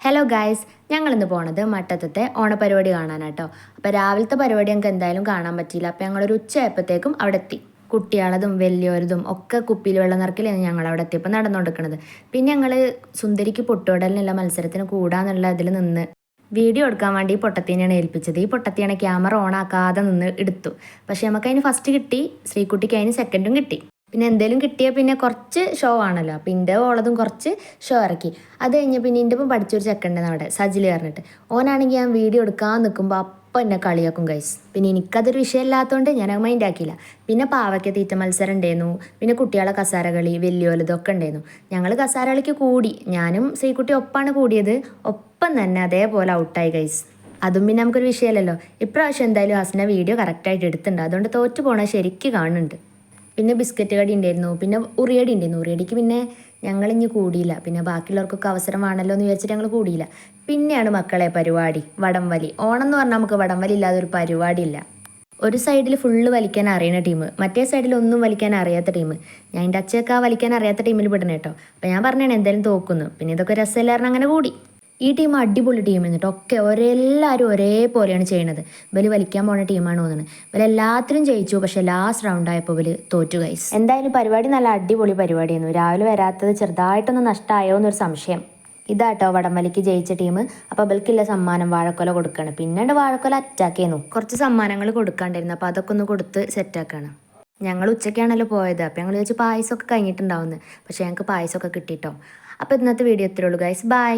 Hello guys, ഞങ്ങളിന്ന് പോണത് മട്ടത്തത്തെ ഓണപരിപാടി കാണാനാട്ടോ. അപ്പോൾ രാവിലത്തെ പരിപാടി ഞങ്ങൾക്ക് എന്തായാലും കാണാൻ പറ്റിയില്ല. അപ്പോൾ ഞങ്ങളൊരു ഉച്ചയായപ്പോഴത്തേക്കും അവിടെ എത്തി. കുട്ടികളതും വലിയവരതും ഒക്കെ കുപ്പിയിൽ വെള്ളം നിറക്കലാണ് ഞങ്ങൾ അവിടെ എത്തിയപ്പോൾ നടന്നുകൊടുക്കുന്നത്. പിന്നെ ഞങ്ങൾ സുന്ദരിക്ക് പൊട്ടുവിടലിനുള്ള മത്സരത്തിന് കൂടാന്നുള്ള ഇതിൽ നിന്ന് വീഡിയോ എടുക്കാൻ വേണ്ടി ഈ പൊട്ടത്തിനെയാണ് ഏൽപ്പിച്ചത്. ഈ പൊട്ടത്തിയാണ് ക്യാമറ ഓൺ ആക്കാതെ നിന്ന് എടുത്തു. പക്ഷേ നമുക്ക് അതിന് ഫസ്റ്റ് കിട്ടി, ശ്രീകുട്ടിക്ക് അതിന് സെക്കൻഡും കിട്ടി. പിന്നെ എന്തെങ്കിലും കിട്ടിയാൽ പിന്നെ കുറച്ച് ഷോ ആണല്ലോ. അപ്പോൾ എൻ്റെ ഓളതും കുറച്ച് ഷോ ഇറക്കി. അത് കഴിഞ്ഞ് പിന്നെ എൻ്റെ ഒപ്പം പഠിച്ചൊരു ചെക്കണ്ടെന്ന് അവിടെ സജിൽ പറഞ്ഞിട്ട്, ഓനാണെങ്കിൽ ഞാൻ വീഡിയോ എടുക്കാൻ നിൽക്കുമ്പോൾ അപ്പം എന്നെ കളിയാക്കും ഗൈസ്. പിന്നെ എനിക്കതൊരു വിഷയമില്ലാത്തതുകൊണ്ട് ഞാൻ മൈൻഡ് ആക്കിയില്ല. പിന്നെ പാവയ്ക്ക തീറ്റ മത്സരം ഉണ്ടായിരുന്നു. പിന്നെ കുട്ടികളെ കസാര കളി വലിയോലതൊക്കെ ഉണ്ടായിരുന്നു. ഞങ്ങൾ കസാര കളിക്ക് കൂടി. ഞാനും ശ്രീകുട്ടി ഒപ്പാണ് കൂടിയത്. ഒപ്പം തന്നെ അതേപോലെ ഔട്ടായി ഗൈസ്. അതും പിന്നെ നമുക്കൊരു വിഷയമല്ലല്ലോ. ഇപ്രാവശ്യം എന്തായാലും ഹസ്ന വീഡിയോ കറക്റ്റായിട്ട് എടുത്തിട്ടുണ്ട്. അതുകൊണ്ട് തോറ്റു പോകണത് ശരിക്കും കാണുന്നുണ്ട്. പിന്നെ ബിസ്ക്കറ്റ് കടി ഉണ്ടായിരുന്നു, പിന്നെ ഉറിയടി ഉണ്ടായിരുന്നു. ഉറിയടിക്ക് പിന്നെ ഞങ്ങളിഞ്ഞ് കൂടിയില്ല. പിന്നെ ബാക്കിയുള്ളവർക്കൊക്കെ അവസരമാണല്ലോ എന്ന് വിചാരിച്ചിട്ട് ഞങ്ങൾ കൂടിയില്ല. പിന്നെയാണ് മക്കളെ പരിപാടി വടംവലി. ഓണം എന്ന് പറഞ്ഞാൽ നമുക്ക് വടംവലി ഇല്ലാതെ ഒരു പരിപാടി ഇല്ല. ഒരു സൈഡിൽ ഫുള്ള് വലിക്കാൻ അറിയുന്ന ടീം, മറ്റേ സൈഡിൽ ഒന്നും വലിക്കാൻ അറിയാത്ത ടീം. ഞാൻ എൻ്റെ അച്ഛയൊക്കെ വലിക്കാൻ അറിയാത്ത ടീമിൽ പെടണം കേട്ടോ. അപ്പോൾ ഞാൻ പറഞ്ഞാണ് എന്തായാലും തോക്കുന്നു. പിന്നെ ഇതൊക്കെ രസമില്ലായിരുന്നു, അങ്ങനെ കൂടി. ഈ ടീം അടിപൊളി ടീം എന്നിട്ട് ഒക്കെ എല്ലാവരും ഒരേപോലെയാണ് ചെയ്യണത്. ഇവർ വലിക്കാൻ പോണ ടീമാണ് തോന്നുന്നത്. ഇവരെല്ലാത്തിലും ജയിച്ചു, പക്ഷേ ലാസ്റ്റ് റൗണ്ട് ആയപ്പോൾ ഇവർ തോറ്റു ഗൈസ്. എന്തായാലും പരിപാടി നല്ല അടിപൊളി പരിപാടിയായിരുന്നു. രാവിലെ വരാത്തത് ചെറുതായിട്ടൊന്ന് നഷ്ടമായോ എന്നൊരു സംശയം. ഇതാട്ടോ വടംവലിക്ക് ജയിച്ച ടീം. അപ്പോൾ ഇവൾക്കില്ല സമ്മാനം വാഴക്കൊല കൊടുക്കണം. പിന്നീട് വാഴക്കൊല അറ്റാക്കിയിരുന്നു. കുറച്ച് സമ്മാനങ്ങൾ കൊടുക്കാണ്ടായിരുന്നു. അപ്പോൾ അതൊക്കെ ഒന്ന് കൊടുത്ത് സെറ്റാക്കാണ്. ഞങ്ങൾ ഉച്ചയ്ക്കാണല്ലോ പോയത്. അപ്പോൾ ഞങ്ങൾ ചോദിച്ചു പായസമൊക്കെ കഴിഞ്ഞിട്ടുണ്ടാവുന്നത്. പക്ഷേ ഞങ്ങൾക്ക് പായസമൊക്കെ കിട്ടിയിട്ടോ. അപ്പോൾ ഇന്നത്തെ വീഡിയോ ഇത്രയേ ഉള്ളൂ ഗൈസ്. ബൈ.